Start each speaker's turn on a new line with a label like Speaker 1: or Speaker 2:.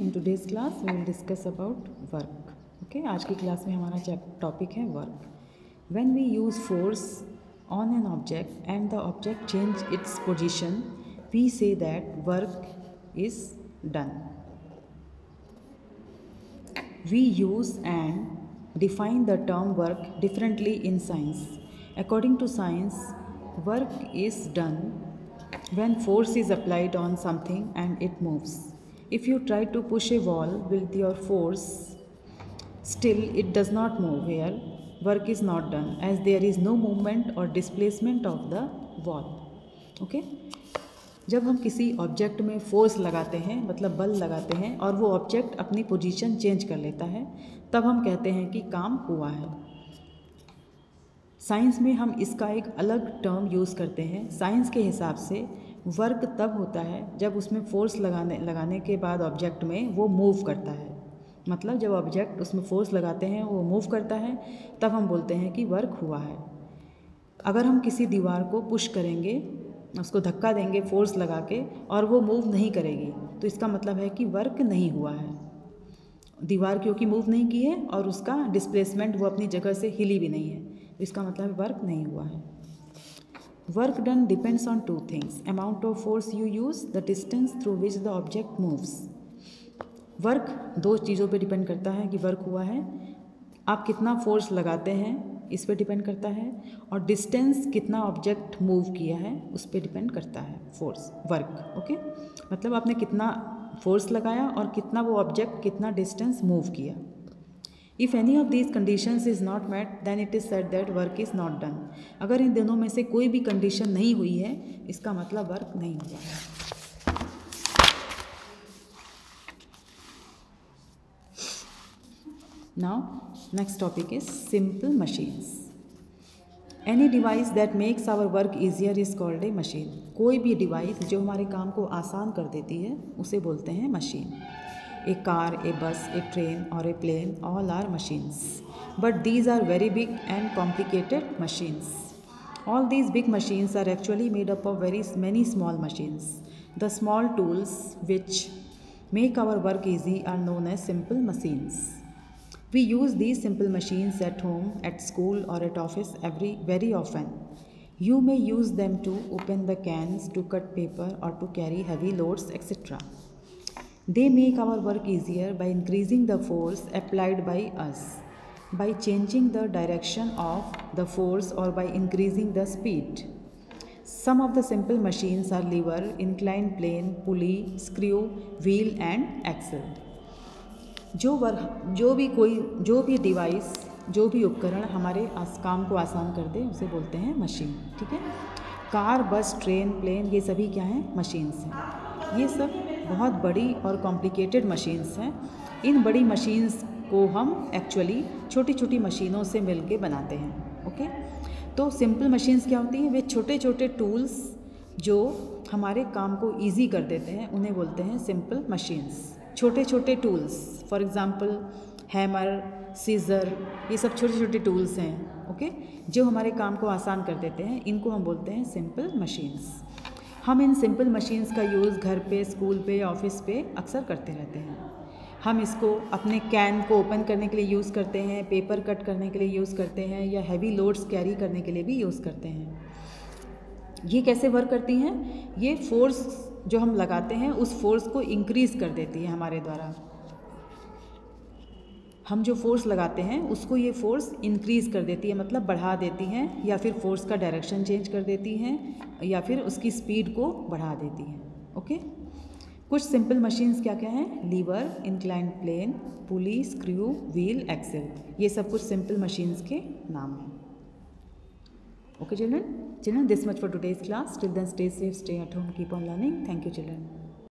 Speaker 1: In today's class we will discuss about work. Okay, आज की class में हमारा टॉपिक है work. When we use force on an object and the object change its position, we say that work is done. We use and define the term work differently in science. According to science, work is done when force is applied on something and it moves. If you try to push a wall with your force, still it does not move. Here, work is not done as there is no movement or displacement of the wall. Okay? जब हम किसी object में force लगाते हैं, मतलब बल लगाते हैं, और वो ऑब्जेक्ट अपनी पोजीशन चेंज कर लेता है, तब हम कहते हैं कि काम हुआ है. साइंस में हम इसका एक अलग टर्म यूज़ करते हैं. साइंस के हिसाब से वर्क तब होता है जब उसमें फोर्स लगाने के बाद ऑब्जेक्ट में वो मूव करता है. मतलब जब ऑब्जेक्ट उसमें फोर्स लगाते हैं, वो मूव करता है, तब हम बोलते हैं कि वर्क हुआ है. अगर हम किसी दीवार को पुश करेंगे, उसको धक्का देंगे फोर्स लगा के, और वो मूव नहीं करेगी, तो इसका मतलब है कि वर्क नहीं हुआ है. दीवार क्योंकि मूव नहीं की है और उसका डिस्प्लेसमेंट, वो अपनी जगह से हिली भी नहीं है, तो इसका मतलब वर्क नहीं हुआ है. Work done depends on two things: amount of force you use, the distance through which the object moves. Work दो चीज़ों पे डिपेंड करता है कि वर्क हुआ है. आप कितना फोर्स लगाते हैं इस पे डिपेंड करता है, और डिस्टेंस कितना ऑब्जेक्ट मूव किया है उस पे डिपेंड करता है फोर्स वर्क. ओके, मतलब आपने कितना फोर्स लगाया और कितना वो ऑब्जेक्ट कितना डिस्टेंस मूव किया. If any of these conditions is not met, then it is said that work is not done. अगर इन दोनों में से कोई भी कंडीशन नहीं हुई है, इसका मतलब वर्क नहीं हुआ है. Now, next topic is simple machines. Any device that makes our work easier is called a machine. कोई भी डिवाइस जो हमारे काम को आसान कर देती है उसे बोलते हैं machine. A car, a bus, a train or a plane, all are machines. But these are very big and complicated machines. All these big machines are actually made up of very many small machines. The small tools which make our work easy are known as simple machines. We use these simple machines at home, at school or at office very often. You may use them to open the cans, to cut paper or to carry heavy loads, etc. They make our work easier by increasing the force applied by us, by changing the direction of the force or by increasing the speed. Some of the simple machines are lever, inclined plane, pulley, screw, wheel and axle. जो भी device, जो भी उपकरण हमारे काम को आसान कर दे उसे बोलते हैं मशीन. ठीक है, कार, बस, ट्रेन, प्लेन, ये सभी क्या हैं? मशीन्स हैं. ये सब बहुत बड़ी और कॉम्प्लिकेटेड मशीन्स हैं. इन बड़ी मशीन्स को हम एक्चुअली छोटी छोटी मशीनों से मिल के बनाते हैं. ओके, तो सिंपल मशीन्स क्या होती हैं? वे छोटे छोटे टूल्स जो हमारे काम को ईजी कर देते हैं उन्हें बोलते हैं सिंपल मशीन्स. छोटे छोटे tools, for example hammer, scissor, ये सब छोटे छोटे टूल्स हैं. ओके, जो हमारे काम को आसान कर देते हैं, इनको हम बोलते हैं सिंपल मशीन्स. हम इन सिंपल मशीन्स का यूज़ घर पे, स्कूल पे, ऑफिस पे अक्सर करते रहते हैं. हम इसको अपने कैन को ओपन करने के लिए यूज़ करते हैं, पेपर कट करने के लिए यूज़ करते हैं, या हैवी लोड्स कैरी करने के लिए भी यूज़ करते हैं. ये कैसे वर्क करती हैं? ये फोर्स जो हम लगाते हैं उस फोर्स को इंक्रीज़ कर देती है हमारे द्वारा. हम जो फोर्स लगाते हैं उसको ये फोर्स इंक्रीज़ कर देती है, मतलब बढ़ा देती हैं, या फिर फोर्स का डायरेक्शन चेंज कर देती हैं, या फिर उसकी स्पीड को बढ़ा देती हैं. ओके, कुछ सिंपल मशीन्स क्या क्या हैं? लीवर, इंक्लाइंड प्लेन, पुली, स्क्रू, व्हील, एक्सेल, ये सब कुछ सिंपल मशीन्स के नाम हैं. Okay children, this much for today's class. Till then, stay safe, stay at home, keep on learning. Thank you children.